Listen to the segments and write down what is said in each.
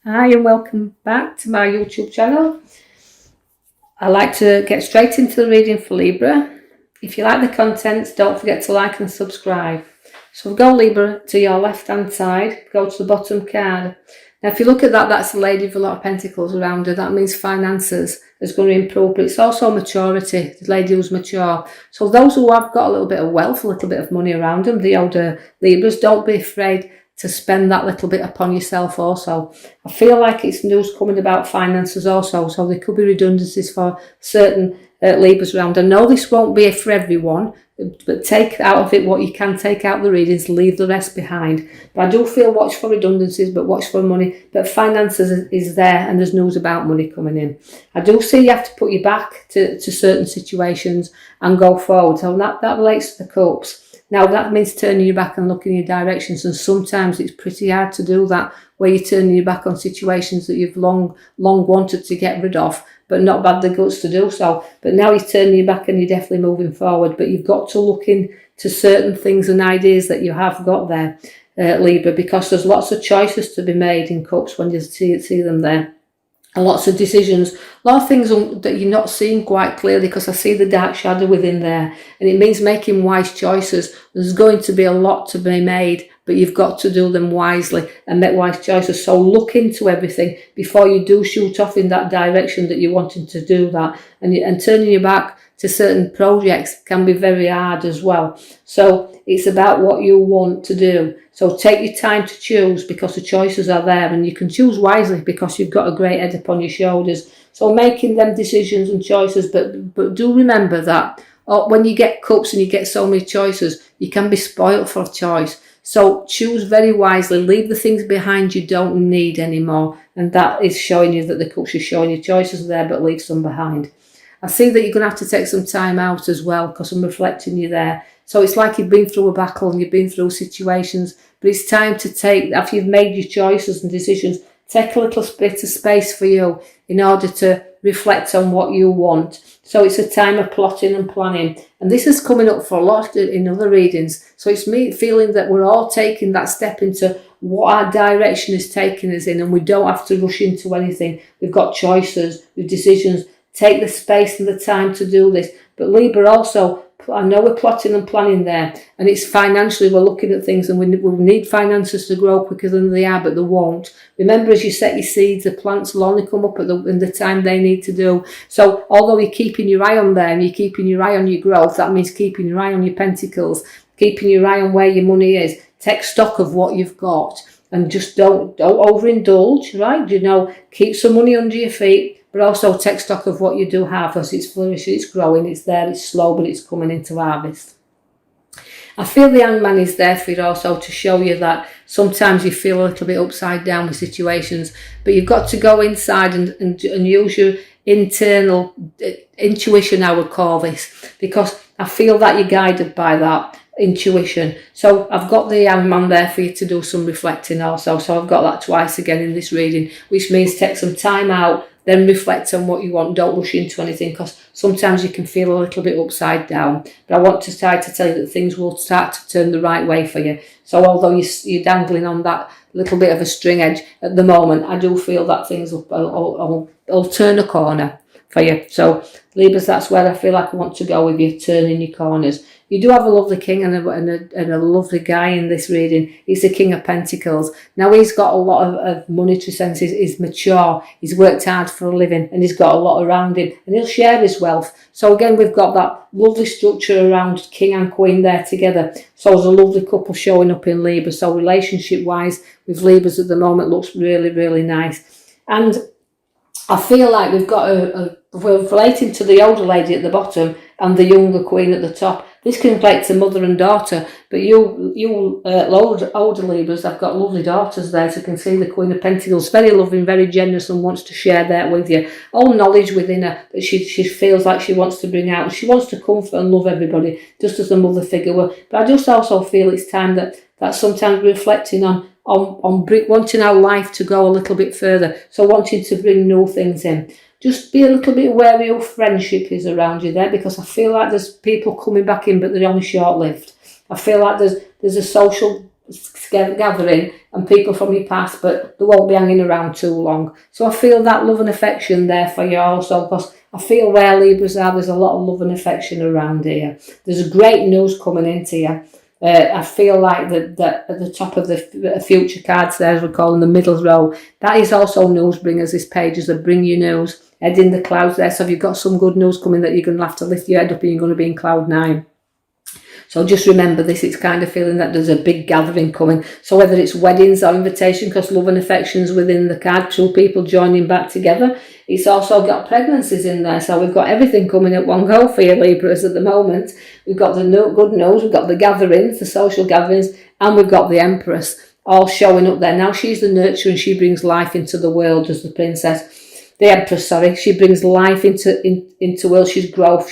Hi and welcome back to my YouTube channel. I like to get straight into the reading for Libra. If you like the contents, don't forget to like and subscribe. So go Libra to your left hand side, go to the bottom card. Now if you look at that, that's a lady with a lot of pentacles around her. That means finances is going to improve, but it's also maturity, the lady who's mature. So those who have got a little bit of wealth, a little bit of money around them, the older Libras, don't be afraid to spend that little bit upon yourself also. I feel like it's news coming about finances also, so there could be redundancies for certain Libras around. I know this won't be for everyone, but take out of it what you can take out the readings, leave the rest behind. But I do feel watch for redundancies, but watch for money. But finances is there, and there's news about money coming in. I do see you have to put your back to certain situations and go forward. So that relates to the cups. Now that means turning your back and looking in your directions, and sometimes it's pretty hard to do that, where you're turning your back on situations that you've long wanted to get rid of, but not had the guts to do so. But now you're turning your back and you're definitely moving forward, but you've got to look into certain things and ideas that you have got there, Libra, because there's lots of choices to be made in cups when you see them there. And lots of decisions, a lot of things that you're not seeing quite clearly, because I see the dark shadow within there, and it means making wise choices. There's going to be a lot to be made, but you've got to do them wisely and make wise choices. So look into everything before you do shoot off in that direction that you're wanting to do that, and turning your back to certain projects can be very hard as well. So it's about what you want to do. So take your time to choose, because the choices are there, and you can choose wisely because you've got a great head upon your shoulders. So making them decisions and choices, but do remember that when you get cups and you get so many choices, you can be spoilt for choice. So choose very wisely, leave the things behind you don't need anymore, and that is showing you that the cups is showing you choices are there, but leave some behind. I see that you're going to have to take some time out as well, because I'm reflecting you there. So it's like you've been through a battle and you've been through situations, but it's time to take, after you've made your choices and decisions, take a little bit of space for you in order to reflect on what you want. So it's a time of plotting and planning. And this is coming up for a lot in other readings. So it's me feeling that we're all taking that step into what our direction is taking us in, and we don't have to rush into anything. We've got choices, we've decisions. Take the space and the time to do this. But Libra also, I know we're plotting and planning there, and it's financially, we're looking at things, and we need finances to grow quicker than they are, but they won't. Remember, as you set your seeds, the plants will only come up in the time they need to do. So although you're keeping your eye on them, you're keeping your eye on your growth, that means keeping your eye on your pentacles, keeping your eye on where your money is. Take stock of what you've got, and just don't overindulge, right? Keep some money under your feet, but also take stock of what you do have, as it's flourishing, it's growing, it's there, it's slow, but it's coming into harvest. I feel the Hangman is there for you also, to show you that sometimes you feel a little bit upside down with situations, but you've got to go inside and use your internal intuition, I would call this, because I feel that you're guided by that intuition. So I've got the Hangman there for you to do some reflecting also. So I've got that twice again in this reading, which means take some time out, then reflect on what you want. Don't rush into anything, because sometimes you can feel a little bit upside down. But I want to try to tell you that things will start to turn the right way for you. So although you're dangling on that little bit of a string edge at the moment, I do feel that things will turn a corner for you. So Libras, that's where I feel like I want to go with you, turning your corners. You do have a lovely king and a lovely guy in this reading. He's the King of Pentacles. Now he's got a lot of monetary sense. He's mature. He's worked hard for a living, and he's got a lot around him, and he'll share his wealth. So again, we've got that lovely structure around King and Queen there together. So there's a lovely couple showing up in Libra. So relationship wise with Libras at the moment looks really, really nice. And I feel like we've got we're relating to the older lady at the bottom and the younger queen at the top. This can relate to mother and daughter, but you older Libras have got lovely daughters there, so you can see the Queen of Pentacles, very loving, very generous, and wants to share that with you. All knowledge within her that she feels like she wants to bring out. She wants to comfort and love everybody, just as a mother figure will. But I just also feel it's time that sometimes reflecting on wanting our life to go a little bit further, so wanting to bring new things in. Just be a little bit wary of friendship is around you there, because I feel like there's people coming back in, but they're only short-lived. I feel like there's a social gathering, and people from your past, but they won't be hanging around too long. So I feel that love and affection there for you also, because I feel where Libras are, there's a lot of love and affection around here. There's great news coming into you. I feel like that at the top of the future cards there, as we call in the middle row, that is also news bringers. This page is that bring you news. Head in the clouds there. So if you've got some good news coming, that you're going to have to lift your head up and you're going to be in cloud 9. So just remember this, it's kind of feeling that there's a big gathering coming. So whether it's weddings or invitation, because love and affection's within the card, 2 people joining back together. It's also got pregnancies in there. So we've got everything coming at one go for you Libras at the moment. We've got the good news, we've got the gatherings, the social gatherings, and we've got the Empress all showing up there. Now she's the nurturer and she brings life into the world as the princess. The Empress, sorry, she brings life into world. She's growth.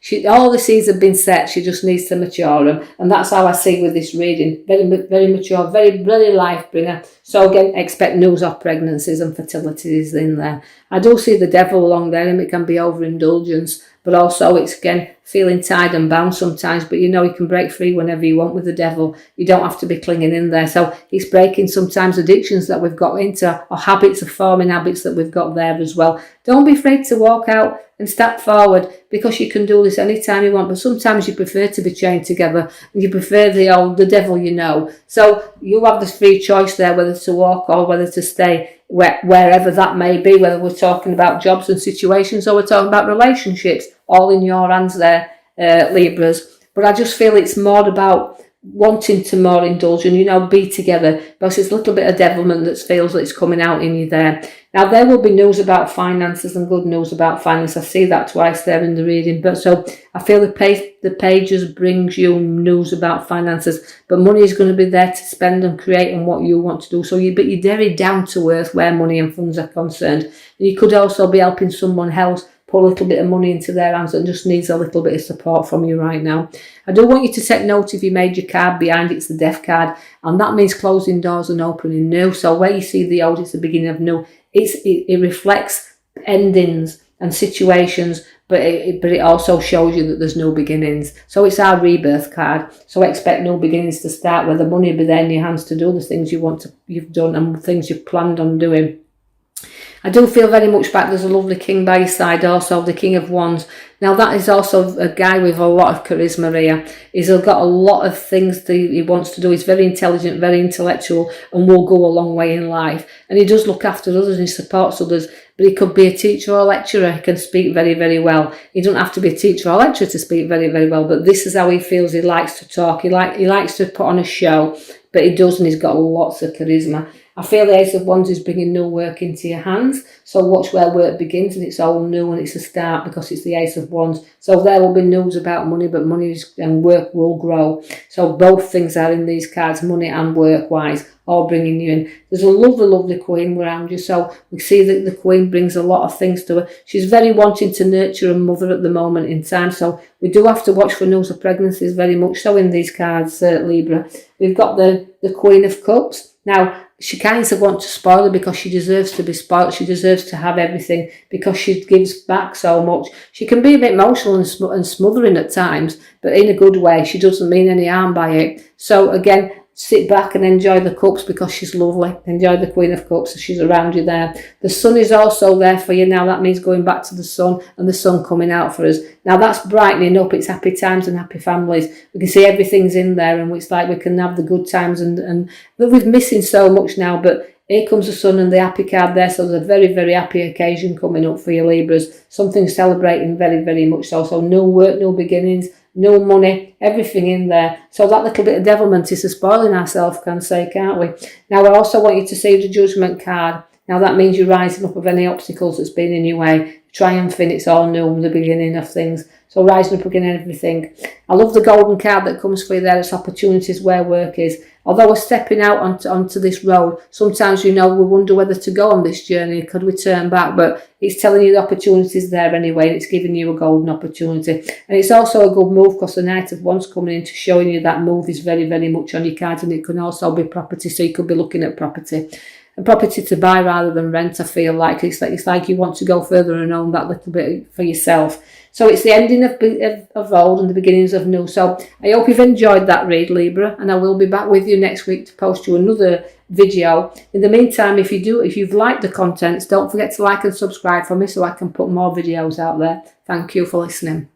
She all the seeds have been set. She just needs to mature them, and that's how I see with this reading. Very mature, very life bringer. So again, expect news of pregnancies and fertilities in there. I do see the devil along there, and it can be overindulgence, but also it's again feeling tied and bound sometimes. But you know you can break free whenever you want with the devil. You don't have to be clinging in there. So it's breaking sometimes addictions that we've got into, or habits of forming habits that we've got there as well. Don't be afraid to walk out and step forward, because you can do this anytime you want, but sometimes you prefer to be chained together and you prefer the devil you know. So you have this free choice there, whether to walk or whether to stay wherever that may be, whether we're talking about jobs and situations or we're talking about relationships, all in your hands there, Libras. But I just feel it's more about wanting to more indulge and, be together, because it's a little bit of devilment that feels that it's coming out in you there. Now, there will be news about finances and good news about finance. I see that twice there in the reading. But so I feel the pages brings you news about finances, but money is going to be there to spend and create and what you want to do. So but you're very down to earth where money and funds are concerned. And you could also be helping someone else put a little bit of money into their hands that just needs a little bit of support from you right now. I do want you to take note if you made your card behind it's the death card, and that means closing doors and opening new. So where you see the old, it's the beginning of new. It reflects endings and situations, but it also shows you that there's no beginnings. So it's our rebirth card. So expect new beginnings to start, where the money will be there in your hands to do the things you've done and things you've planned on doing. I do feel very much back there's a lovely king by your side also, the King of Wands. Now that is also a guy with a lot of charisma here. He's got a lot of things that he wants to do. He's very intelligent, very intellectual, and will go a long way in life. And he does look after others and he supports others. But he could be a teacher or a lecturer. He can speak very, very well. He doesn't have to be a teacher or lecturer to speak very, very well. But this is how he feels. He likes to talk. He likes to put on a show. But he does, and he's got lots of charisma. I feel the Ace of Wands is bringing new work into your hands. So watch where work begins, and it's all new and it's a start because it's the Ace of Wands. So there will be news about money, but money and work will grow. So both things are in these cards, money and work-wise, all bringing you in. There's a lovely, lovely Queen around you. So we see that the Queen brings a lot of things to her. She's very wanting to nurture a mother at the moment in time. So we do have to watch for news of pregnancies very much so in these cards, Libra. We've got the Queen of Cups. Now, she kind of wants to spoil her because she deserves to be spoiled. She deserves to have everything because she gives back so much. She can be a bit emotional and smothering at times, but in a good way. She doesn't mean any harm by it. So again, sit back and enjoy the cups because she's lovely. Enjoy the Queen of Cups. She's around you there. The sun is also there for you now. That means going back to the sun and the sun coming out for us. Now that's brightening up. It's happy times and happy families. We can see everything's in there and it's like we can have the good times and we're missing so much now. But here comes the sun and the happy card there. So there's a very, very happy occasion coming up for you Libras. Something celebrating very, very much so. So no work, no beginnings. No money, everything in there. So that little bit of devilment is spoiling ourselves, can't we? Now, I also want you to see the Judgment card. Now, that means you're rising up of any obstacles that's been in your way. Triumphing, it's all new, the beginning of things. So rising up again, everything. I love the golden card that comes for you there. It's opportunities where work is. Although we're stepping out onto this road, sometimes, we wonder whether to go on this journey. Could we turn back? But it's telling you the opportunities there anyway, and it's giving you a golden opportunity. And it's also a good move because the Knight of Wands coming in to showing you that move is very, very much on your cards, and it can also be property, so you could be looking at property. a property to buy rather than rent. I feel like it's like you want to go further and own that little bit for yourself. So it's the ending of old and the beginnings of new. So I hope you've enjoyed that read, Libra, and I will be back with you next week to post you another video. In the meantime, if you've liked the contents, don't forget to like and subscribe for me so I can put more videos out there. Thank you for listening.